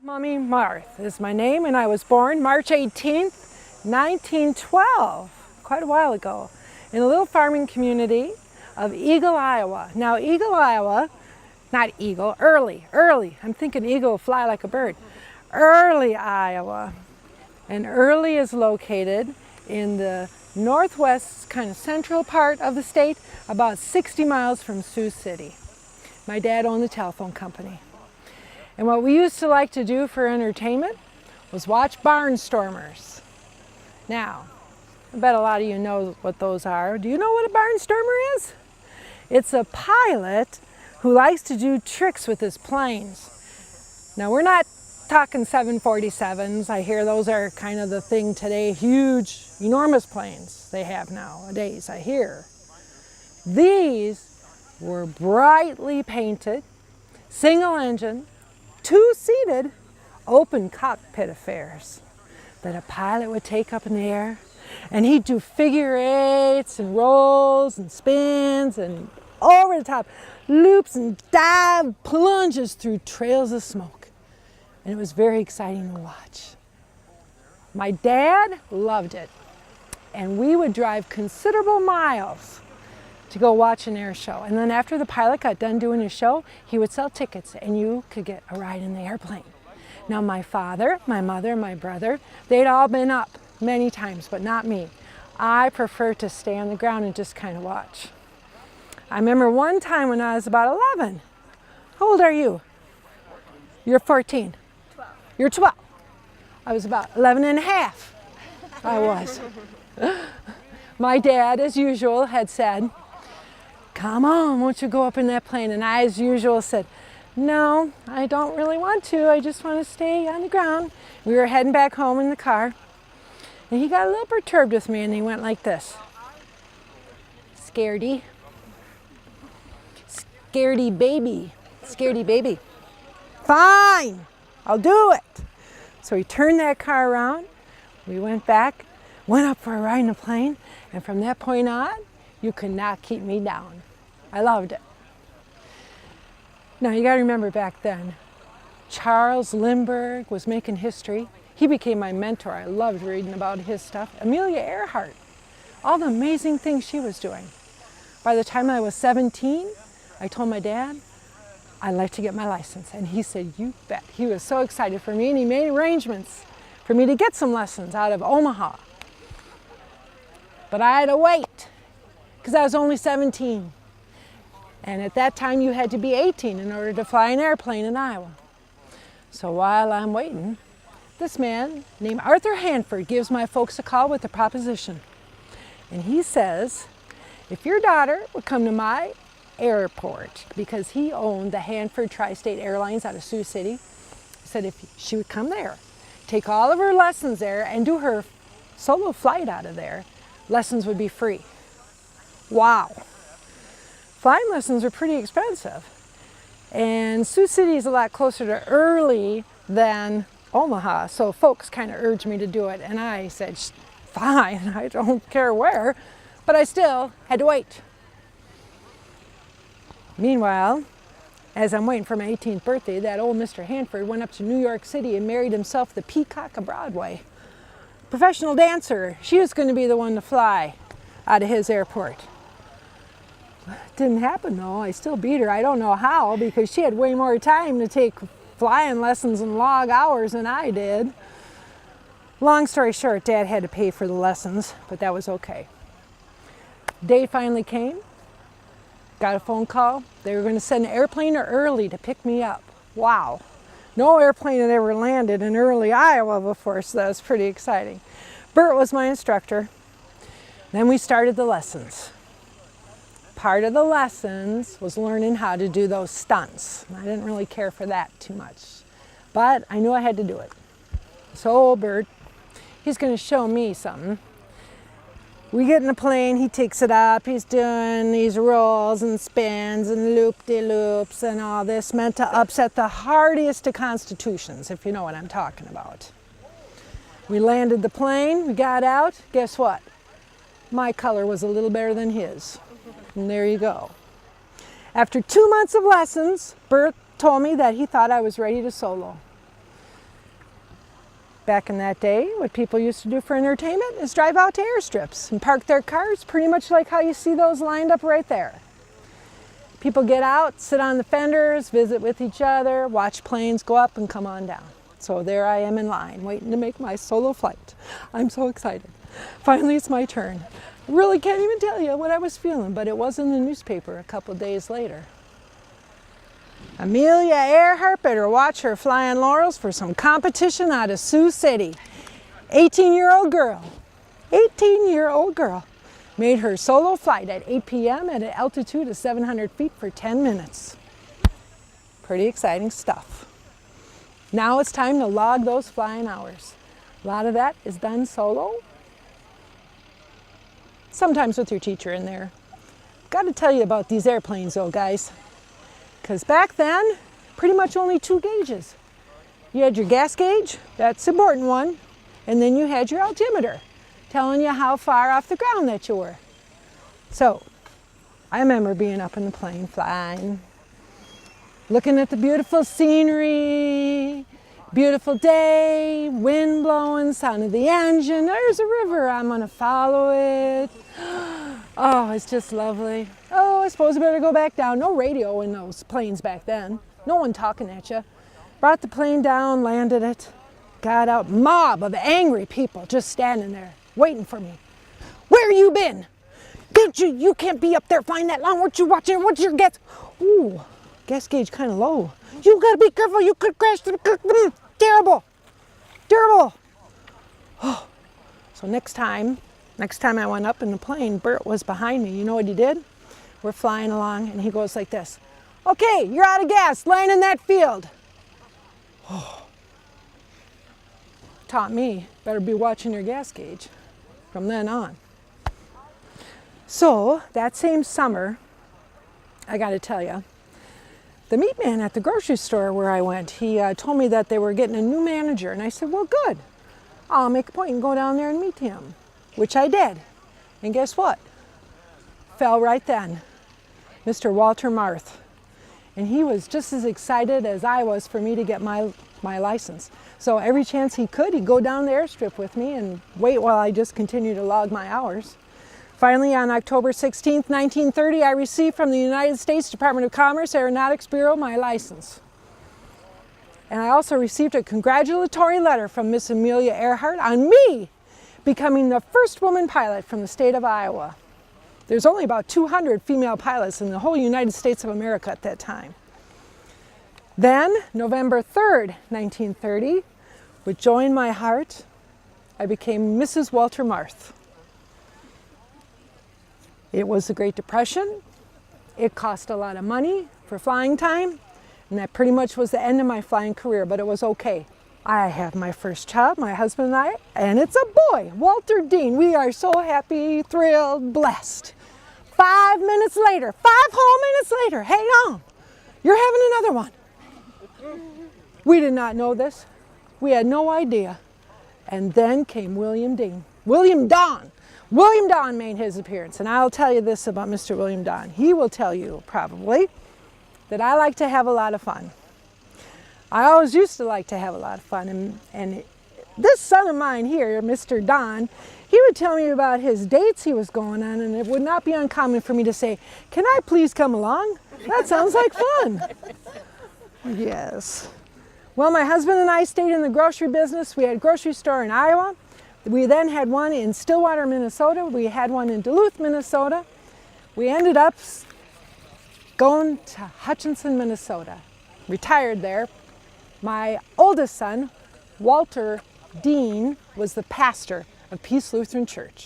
Mommy Marth is my name, and I was born March 18th, 1912, quite a while ago, in a little farming community of Eagle, Iowa. Now Eagle, Iowa, not Eagle, Early, I'm thinking Eagle will fly like a bird. Early, Iowa. And Early is located in the northwest, kind of central part of the state, about 60 miles from Sioux City. My dad owned the telephone company. And what we used to like to do for entertainment was watch barnstormers. Now, I bet a lot of you know what those are. Do you know what a barnstormer is? It's a pilot who likes to do tricks with his planes. Now, we're not talking 747s. I hear those are kind of the thing today, huge, enormous planes they have nowadays, I hear. These were brightly painted, single engine, two-seated, open cockpit affairs that a pilot would take up in the air, and he'd do figure eights and rolls and spins and over the top loops and dive plunges through trails of smoke. And it was very exciting to watch. My dad loved it, and we would drive considerable miles to go watch an air show. And then after the pilot got done doing his show, he would sell tickets and you could get a ride in the airplane. Now my father, my mother, my brother, they'd all been up many times, but not me. I prefer to stay on the ground and just kind of watch. I remember one time when I was about 11. How old are you? 14. You're 14. 12. You're 12. I was about 11 and a half. I was. My dad, as usual, had said, "Come on, won't you go up in that plane?" And I, as usual, said, "No, I don't really want to. I just want to stay on the ground." We were heading back home in the car, and he got a little perturbed with me, and he went like this. "Scaredy. Scaredy baby. Scaredy baby. Fine, I'll do it." So he turned that car around. We went back, went up for a ride in a plane, and from that point on, you could not keep me down. I loved it. Now you gotta remember back then, Charles Lindbergh was making history. He became my mentor. I loved reading about his stuff. Amelia Earhart, all the amazing things she was doing. By the time I was 17, I told my dad, I'd like to get my license. And he said, "You bet." He was so excited for me, and he made arrangements for me to get some lessons out of Omaha. But I had to wait, because I was only 17. And at that time, you had to be 18 in order to fly an airplane in Iowa. So while I'm waiting, this man named Arthur Hanford gives my folks a call with a proposition. And he says, if your daughter would come to my airport, because he owned the Hanford Tri-State Airlines out of Sioux City, he said if she would come there, take all of her lessons there, and do her solo flight out of there, lessons would be free. Wow. Flying lessons are pretty expensive. And Sioux City is a lot closer to Early than Omaha, so folks kind of urged me to do it. And I said, fine, I don't care where, but I still had to wait. Meanwhile, as I'm waiting for my 18th birthday, that old Mr. Hanford went up to New York City and married himself the Peacock of Broadway. Professional dancer. She was going to be the one to fly out of his airport. Didn't happen though. I still beat her. I don't know how, because she had way more time to take flying lessons and log hours than I did. Long story short, Dad had to pay for the lessons, but that was okay. Day finally came. Got a phone call. They were going to send an airplane to Early to pick me up. Wow. No airplane had ever landed in Early, Iowa before, so that was pretty exciting. Bert was my instructor. Then we started the lessons. Part of the lessons was learning how to do those stunts. I didn't really care for that too much, but I knew I had to do it. So Bert, he's going to show me something. We get in the plane, he takes it up, he's doing these rolls and spins and loop-de-loops and all this, meant to upset the hardiest of constitutions, if you know what I'm talking about. We landed the plane, we got out, guess what? My color was a little better than his. And there you go. After 2 months of lessons, Bert told me that he thought I was ready to solo. Back in that day, what people used to do for entertainment is drive out to airstrips and park their cars pretty much like how you see those lined up right there. People get out, sit on the fenders, visit with each other, watch planes go up and come on down. So there I am in line, waiting to make my solo flight. I'm so excited. Finally, it's my turn. I really can't even tell you what I was feeling, but it was in the newspaper a couple days later. Amelia Earhart better watch her flying laurels for some competition out of Sioux City. 18-year-old girl made her solo flight at 8 p.m. at an altitude of 700 feet for 10 minutes. Pretty exciting stuff. Now it's time to log those flying hours. A lot of that is done solo, sometimes with your teacher in there. Got to tell you about these airplanes though, guys. Because back then, pretty much only 2 gauges. You had your gas gauge, that's the important one, and then you had your altimeter, telling you how far off the ground that you were. So, I remember being up in the plane, flying, looking at the beautiful scenery, beautiful day, wind blowing, sound of the engine, there's a river, I'm gonna follow it. Oh, it's just lovely. Oh, I suppose I better go back down. No radio in those planes back then. No one talking at you. Brought the plane down, landed it, got out. Mob of angry people just standing there, waiting for me. Where you been? You can't be up there flying that long. What you watching? What's your gas? Ooh, gas gauge kind of low. You gotta be careful. You could crash. Terrible. Terrible. Oh. So next time I went up in the plane, Bert was behind me. You know what he did? We're flying along and he goes like this. Okay, you're out of gas, land in that field. Oh. Taught me, better be watching your gas gauge from then on. So that same summer, I gotta tell you, the meat man at the grocery store where I went, he told me that they were getting a new manager. And I said, well, good. I'll make a point and go down there and meet him. Which I did. And guess what? Fell right then. Mr. Walter Marth. And he was just as excited as I was for me to get my license. So every chance he could, he'd go down the airstrip with me and wait while I just continued to log my hours. Finally, on October 16th, 1930, I received from the United States Department of Commerce Aeronautics Bureau my license. And I also received a congratulatory letter from Miss Amelia Earhart on me becoming the first woman pilot from the state of Iowa. There's only about 200 female pilots in the whole United States of America at that time. Then, November 3rd, 1930, with joy in my heart, I became Mrs. Walter Marth. It was the Great Depression. It cost a lot of money for flying time, and that pretty much was the end of my flying career, but it was okay. I have my first child, my husband and I, and it's a boy, Walter Dean. We are so happy, thrilled, blessed. 5 minutes later, 5 whole minutes later, hang on, you're having another one. We did not know this. We had no idea. And then came William Dean. William Don. William Don made his appearance, and I'll tell you this about Mr. William Don. He will tell you, probably, that I like to have a lot of fun. I always used to like to have a lot of fun, and this son of mine here, Mr. Don, he would tell me about his dates he was going on, and it would not be uncommon for me to say, can I please come along? That sounds like fun. Yes. Well, my husband and I stayed in the grocery business. We had a grocery store in Iowa. We then had one in Stillwater, Minnesota. We had one in Duluth, Minnesota. We ended up going to Hutchinson, Minnesota. Retired there. My oldest son, Walter Dean, was the pastor of Peace Lutheran Church.